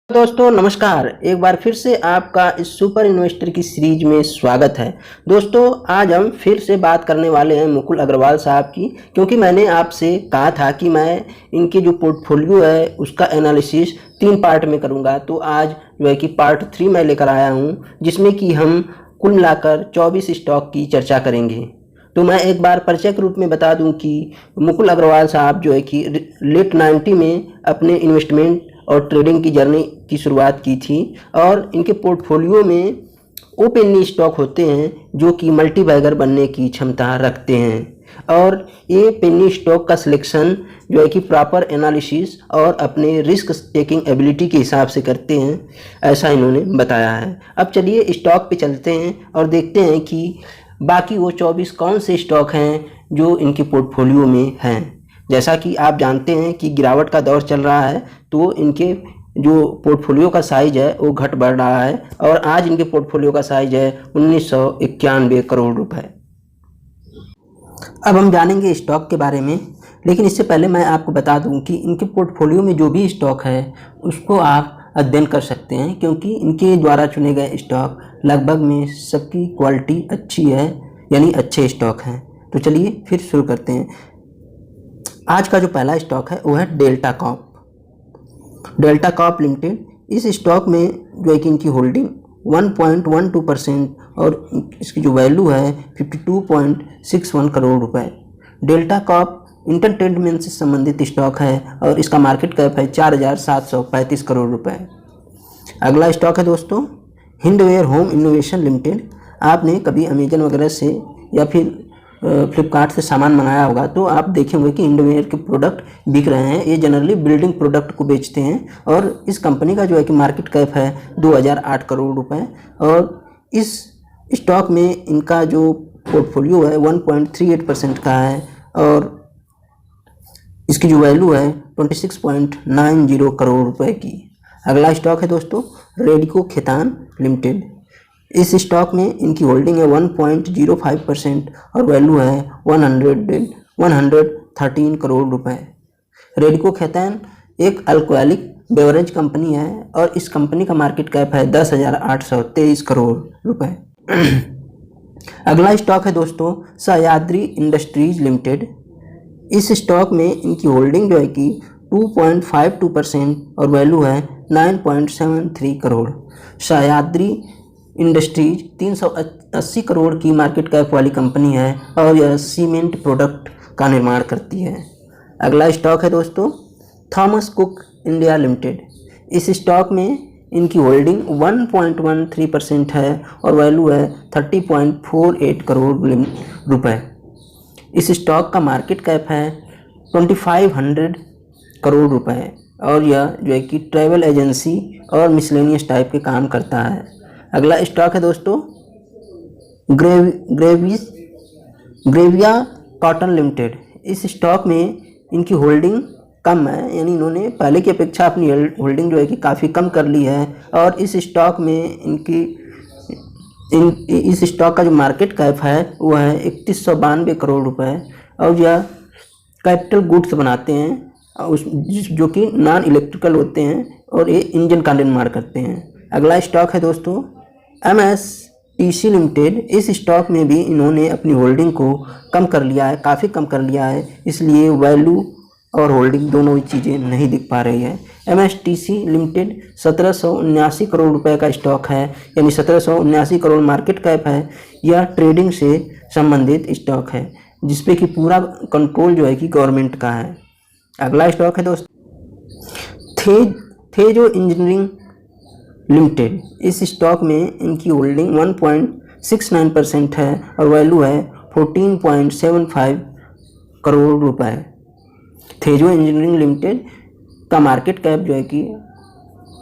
दोस्तों नमस्कार। एक बार फिर से आपका इस सुपर इन्वेस्टर की सीरीज में स्वागत है। दोस्तों आज हम फिर से बात करने वाले हैं मुकुल अग्रवाल साहब की, क्योंकि मैंने आपसे कहा था कि मैं इनके जो पोर्टफोलियो है उसका एनालिसिस 3 पार्ट में करूंगा। तो आज जो है कि पार्ट 3 मैं लेकर आया हूं, जिसमें कि हम कुल मिलाकर 24 स्टॉक की चर्चा करेंगे। तो मैं एक बार परिचय के रूप में बता दूं कि मुकुल अग्रवाल साहब जो है कि लेट 90 में अपने इन्वेस्टमेंट और ट्रेडिंग की जर्नी की शुरुआत की थी, और इनके पोर्टफोलियो में वो पेनी स्टॉक होते हैं जो कि मल्टीबैगर बनने की क्षमता रखते हैं। और ये पेनी स्टॉक का सिलेक्शन जो है कि प्रॉपर एनालिसिस और अपने रिस्क टेकिंग एबिलिटी के हिसाब से करते हैं, ऐसा इन्होंने बताया है। अब चलिए स्टॉक पे चलते हैं और देखते हैं कि बाकी वो 24 कौन से स्टॉक हैं जो इनके पोर्टफोलियो में हैं। जैसा कि आप जानते हैं कि गिरावट का दौर चल रहा है, तो इनके जो पोर्टफोलियो का साइज है वो घट बढ़ रहा है, और आज इनके पोर्टफोलियो का साइज है 1991 करोड़ रुपए। अब हम जानेंगे स्टॉक के बारे में, लेकिन इससे पहले मैं आपको बता दूं कि इनके पोर्टफोलियो में जो भी स्टॉक है उसको आप अध्ययन कर सकते हैं, क्योंकि इनके द्वारा चुने गए स्टॉक लगभग में सबकी क्वालिटी अच्छी है, यानी अच्छे स्टॉक हैं। तो चलिए फिर शुरू करते हैं। आज का जो पहला स्टॉक है वो है डेल्टा कॉर्प लिमिटेड। इस स्टॉक में जो है कि इनकी होल्डिंग 1.12% और इसकी जो वैल्यू है 52.61 करोड़ रुपए। डेल्टा कॉर्प इंटरटेनमेंट से संबंधित स्टॉक है और इसका मार्केट कैप है 4,735 करोड़ रुपए। अगला स्टॉक है दोस्तों हिंडवेयर होम इनोवेशन लिमिटेड। आपने कभी अमेजन वगैरह से या फिर फ्लिपकार्ट से सामान मंगाया होगा, तो आप देखेंगे कि हिंडवेयर के प्रोडक्ट बिक रहे हैं। ये जनरली बिल्डिंग प्रोडक्ट को बेचते हैं, और इस कंपनी का जो है कि मार्केट कैप है 2008 करोड़ रुपए। और इस स्टॉक में इनका जो पोर्टफोलियो है 1.38% का है, और इसकी जो वैल्यू है 26.90 करोड़ रुपए की। अगला स्टॉक है दोस्तों रेडिको खेतान लिमिटेड। इस स्टॉक में इनकी होल्डिंग है 1.05% और वैल्यू है 113 करोड़ रुपए। रेडिको खेतान एक अल्कोहलिक बेवरेज कंपनी है, और इस कंपनी का मार्केट कैप है 10,823 करोड़ रुपए। अगला स्टॉक है दोस्तों सह्याद्री इंडस्ट्रीज लिमिटेड। इस स्टॉक में इनकी होल्डिंग जो है कि 2.52% और वैल्यू है 9.73 करोड़। सह्याद्री इंडस्ट्रीज 380 करोड़ की मार्केट कैप वाली कंपनी है, और यह सीमेंट प्रोडक्ट का निर्माण करती है। अगला स्टॉक है दोस्तों थॉमस कुक इंडिया लिमिटेड। इस स्टॉक में इनकी होल्डिंग 1.13% है और वैल्यू है 30.48 करोड़ रुपए। इस स्टॉक का मार्केट कैप है 2500 करोड़ रुपए, और यह जो है कि ट्रैवल एजेंसी और मिसलेनियस टाइप के काम करता है। अगला स्टॉक है दोस्तों ग्रेविया कॉटन लिमिटेड। इस स्टॉक में इनकी होल्डिंग कम है, यानी इन्होंने पहले की अपेक्षा अपनी होल्डिंग जो है कि काफ़ी कम कर ली है, और इस स्टॉक में इस स्टॉक का जो मार्केट कैप है वो है 3192 करोड़ रुपए, और यह कैपिटल गुड्स बनाते हैं जो कि नॉन इलेक्ट्रिकल होते हैं, और ये इंजन का निर्माण करते हैं। अगला स्टॉक है दोस्तों MSTC लिमिटेड। इस स्टॉक में भी इन्होंने अपनी होल्डिंग को कम कर लिया है, काफ़ी कम कर लिया है, इसलिए वैल्यू और होल्डिंग दोनों ही चीज़ें नहीं दिख पा रही है। MSTC लिमिटेड 1779 करोड़ रुपए का स्टॉक है, यानी 1779 करोड़ मार्केट कैप है। यह ट्रेडिंग से संबंधित स्टॉक है, जिसपे कि पूरा कंट्रोल जो है कि गवर्नमेंट का है। अगला स्टॉक है दोस्तों थेजो इंजीनियरिंग लिमिटेड। इस स्टॉक में इनकी होल्डिंग 1.69% है और वैल्यू है 14.75 करोड़ रुपए। थेजो इंजीनियरिंग लिमिटेड का मार्केट कैप जो है कि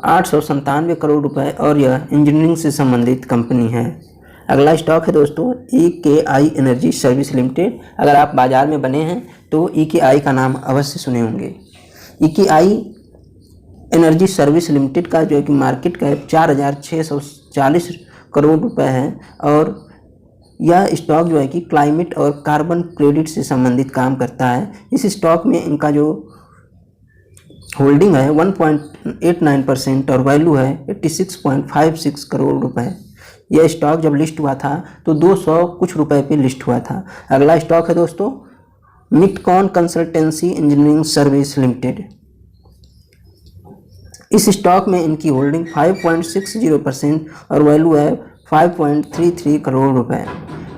897 करोड़ रुपए, और यह इंजीनियरिंग से संबंधित कंपनी है। अगला स्टॉक है दोस्तों EKI एनर्जी सर्विस लिमिटेड। अगर आप बाजार में बने हैं तो EKI का नाम अवश्य सुने होंगे। EKI एनर्जी सर्विस लिमिटेड का जो है कि मार्केट कैप 4,640 करोड़ रुपए है, और यह स्टॉक जो है कि क्लाइमेट और कार्बन क्रेडिट से संबंधित काम करता है। इस स्टॉक में इनका जो होल्डिंग है 1.89% और वैल्यू है 86.56 करोड़ रुपए। यह स्टॉक जब लिस्ट हुआ था तो 200 कुछ रुपए पे लिस्ट हुआ था। अगला स्टॉक है दोस्तों मिटकॉन कंसल्टेंसी इंजीनियरिंग सर्विस लिमिटेड। इस स्टॉक में इनकी होल्डिंग 5.60% और वैल्यू है 5.33 करोड़ रुपए।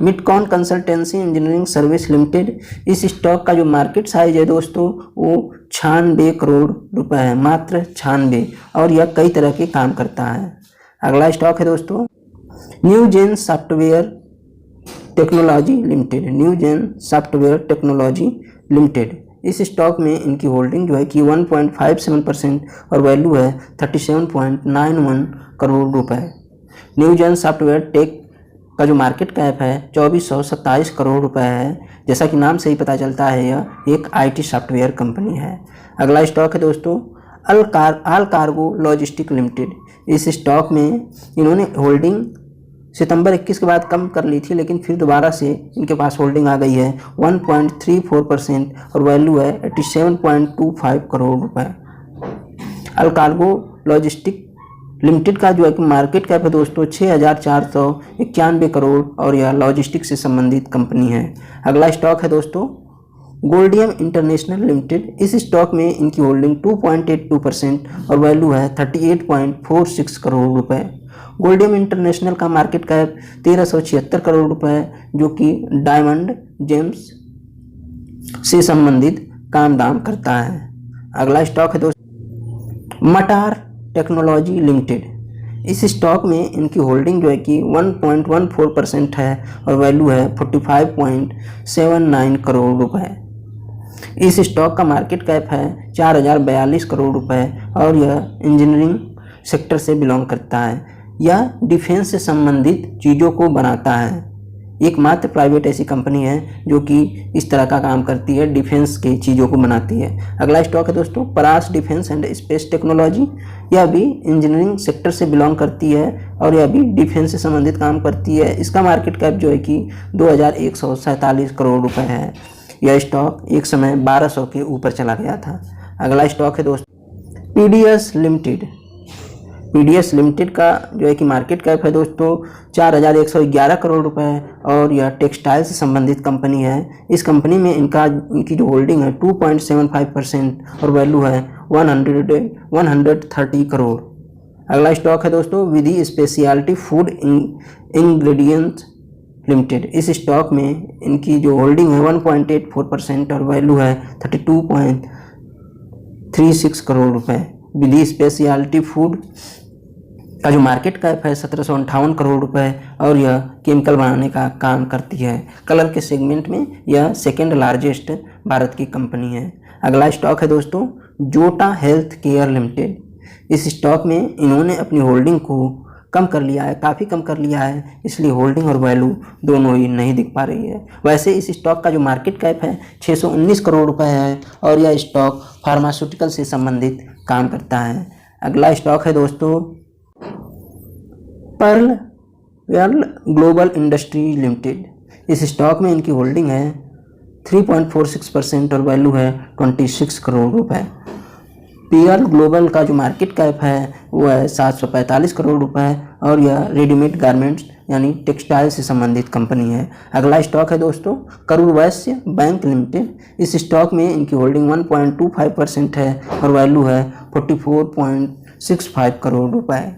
मिटकॉन कंसल्टेंसी इंजीनियरिंग सर्विस लिमिटेड, इस स्टॉक का जो मार्केट साइज है दोस्तों वो 96 करोड़ रुपए है, मात्र 96, और यह कई तरह के काम करता है। अगला स्टॉक है दोस्तों Newgen software technology limited. Newgen software technology limited, इस स्टॉक में इनकी होल्डिंग जो है कि 1.57% और वैल्यू है 37.91 करोड़ रुपए। न्यूजेन सॉफ्टवेयर टेक का जो मार्केट कैप है 2427 करोड़ रुपए है। जैसा कि नाम से ही पता चलता है यह एक आईटी सॉफ्टवेयर कंपनी है। अगला स्टॉक है दोस्तों अल कार्गो लॉजिस्टिक लिमिटेड। इस स्टॉक में इन्होंने होल्डिंग सितंबर 21 के बाद कम कर ली थी, लेकिन फिर दोबारा से इनके पास होल्डिंग आ गई है 1.34% और वैल्यू है 87.25 करोड़ रुपए। अल कार्गो लॉजिस्टिक लिमिटेड का जो है कि मार्केट कैप है दोस्तों 6491 करोड़ और यह लॉजिस्टिक से संबंधित कंपनी है। अगला स्टॉक है दोस्तों गोल्डियम इंटरनेशनल लिमिटेड। इस स्टॉक में इनकी होल्डिंग 2.82% और वैल्यू है 38.46 करोड़ रुपए। गोल्डियम इंटरनेशनल का मार्केट कैप 1376 करोड़ रुपए है, जो कि डायमंड जेम्स से संबंधित काम दाम करता है। अगला स्टॉक है दोस्तों मटार टेक्नोलॉजी लिमिटेड। इस स्टॉक में इनकी होल्डिंग जो है कि 1.14% है और वैल्यू है 45.79 करोड़ रुपए। इस स्टॉक का मार्केट कैप है 4042 करोड़ रुपए और यह इंजीनियरिंग सेक्टर से बिलोंग करता है। यह डिफेंस से संबंधित चीज़ों को बनाता है। एकमात्र प्राइवेट ऐसी कंपनी है जो कि इस तरह का काम करती है, डिफेंस की चीज़ों को बनाती है। अगला स्टॉक है दोस्तों परास डिफेंस एंड स्पेस टेक्नोलॉजी। यह भी इंजीनियरिंग सेक्टर से बिलोंग करती है और यह भी डिफेंस से संबंधित काम करती है। इसका मार्केट कैप जो है कि 2147 करोड़ रुपए है। यह स्टॉक एक समय 1200 के ऊपर चला गया था। अगला स्टॉक है दोस्तों पीडीएस लिमिटेड। पीडीएस लिमिटेड का जो है कि मार्केट कैप है दोस्तों 4111 करोड़ रुपए है और यह टेक्सटाइल से संबंधित कंपनी है। इस कंपनी में इनकी जो होल्डिंग है 2.75% और वैल्यू है 130 करोड़। अगला स्टॉक है दोस्तों विधि स्पेशलिटी फूड इंग्रेडिएंट्स लिमिटेड। इस स्टॉक में इनकी जो होल्डिंग है 1.84% और वैल्यू है 32.36 करोड़ रुपए। विधि स्पेशलिटी फूड का जो मार्केट कैप है 1758 करोड़ रुपए और यह केमिकल बनाने का काम करती है। कलर के सेगमेंट में यह सेकेंड लार्जेस्ट भारत की कंपनी है। अगला स्टॉक है दोस्तों जोटा हेल्थ केयर लिमिटेड। इस स्टॉक में इन्होंने अपनी होल्डिंग को कम कर लिया है, काफ़ी कम कर लिया है, इसलिए होल्डिंग और वैल्यू दोनों ही नहीं दिख पा रही है। वैसे इस स्टॉक का जो मार्केट कैप है 619 करोड़ रुपए है और यह स्टॉक फार्मास्यूटिकल से संबंधित काम करता है। अगला स्टॉक है दोस्तों पर्ल ग्लोबल इंडस्ट्री लिमिटेड। इस स्टॉक में इनकी होल्डिंग है 3.46% और वैल्यू है 26 करोड़ रुपए। पीएल ग्लोबल का जो मार्केट कैप है वो है 745 करोड़ रुपए और यह रेडीमेड गारमेंट्स यानी टेक्सटाइल से संबंधित कंपनी है। अगला स्टॉक है दोस्तों करूर वैश्य बैंक लिमिटेड। इस स्टॉक में इनकी होल्डिंग 1.25% है और वैल्यू है 44.65 करोड़ रुपए।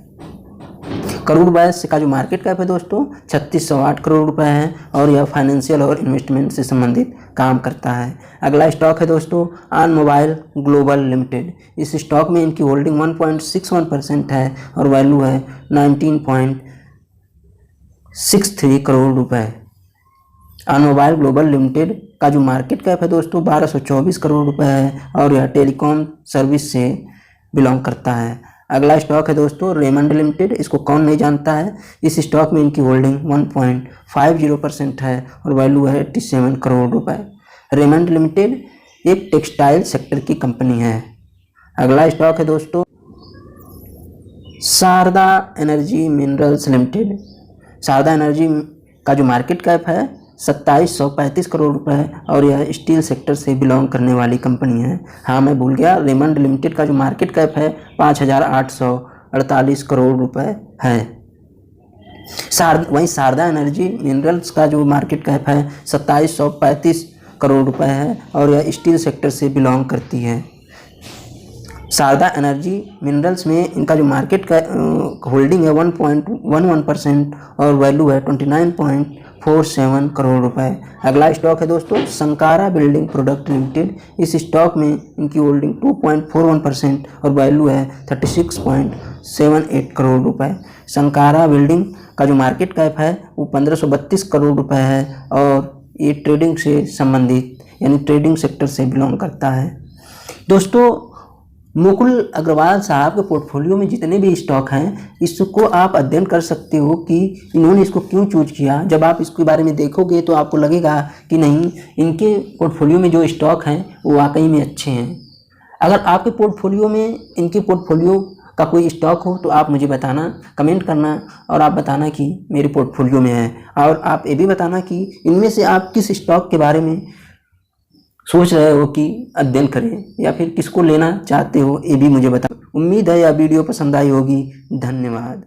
करूर वैश्य का जो मार्केट कैप है दोस्तों 3608 करोड़ रुपए है और यह फाइनेंशियल और इन्वेस्टमेंट से संबंधित काम करता है। अगला स्टॉक है दोस्तों ऑन मोबाइल ग्लोबल लिमिटेड। इस स्टॉक में इनकी होल्डिंग 1.61% है और वैल्यू है 19.63 करोड़ रुपए। ऑन मोबाइल ग्लोबल लिमिटेड का जो मार्केट कैप है दोस्तों 1224 करोड़ रुपए है और यह टेलीकॉम सर्विस से बिलोंग करता है। अगला स्टॉक है दोस्तों रेमंड लिमिटेड। इसको कौन नहीं जानता है। इस स्टॉक में इनकी होल्डिंग 1.50% है और वैल्यू है 87 करोड़ रुपए। रेमंड लिमिटेड एक टेक्सटाइल सेक्टर की कंपनी है। अगला स्टॉक है दोस्तों Sharda energy minerals limited. Sharda energy का जो मार्केट कैप है 2735 करोड़ रुपए है और यह स्टील सेक्टर से बिलोंग करने वाली कंपनी है। हाँ, मैं भूल गया, रेमंड लिमिटेड का जो मार्केट कैप है 5848 करोड़ रुपए है। वहीं शारदा एनर्जी मिनरल्स का जो मार्केट कैप है 2735 करोड़ रुपए है और यह स्टील सेक्टर से बिलोंग करती है। शारदा एनर्जी मिनरल्स में इनका जो मार्केट का होल्डिंग है 1.11% और वैल्यू है 29.47 करोड़ रुपए। अगला स्टॉक है दोस्तों संकारा बिल्डिंग प्रोडक्ट लिमिटेड। इस स्टॉक में इनकी होल्डिंग 2.41% और वैल्यू है 36.78 करोड़ रुपए। संकारा बिल्डिंग का जो मार्केट कैप है वो 1532 करोड़ रुपए है और ये ट्रेडिंग से संबंधित यानी ट्रेडिंग सेक्टर से बिलोंग करता है। दोस्तों, मुकुल अग्रवाल साहब के पोर्टफोलियो में जितने भी स्टॉक हैं इसको आप अध्ययन कर सकते हो कि इन्होंने इसको क्यों चूज किया। जब आप इसके बारे में देखोगे तो आपको लगेगा कि नहीं, इनके पोर्टफोलियो में जो स्टॉक हैं वो वाकई में अच्छे हैं। अगर आपके पोर्टफोलियो में इनके पोर्टफोलियो का कोई स्टॉक हो तो आप मुझे बताना, कमेंट करना और आप बताना कि मेरे पोर्टफोलियो में है। और आप ये भी बताना कि इनमें से आप किस स्टॉक के बारे में सोच रहे हो कि अध्ययन करें या फिर किसको लेना चाहते हो, ये भी मुझे बताओ। उम्मीद है यह वीडियो पसंद आई होगी। धन्यवाद।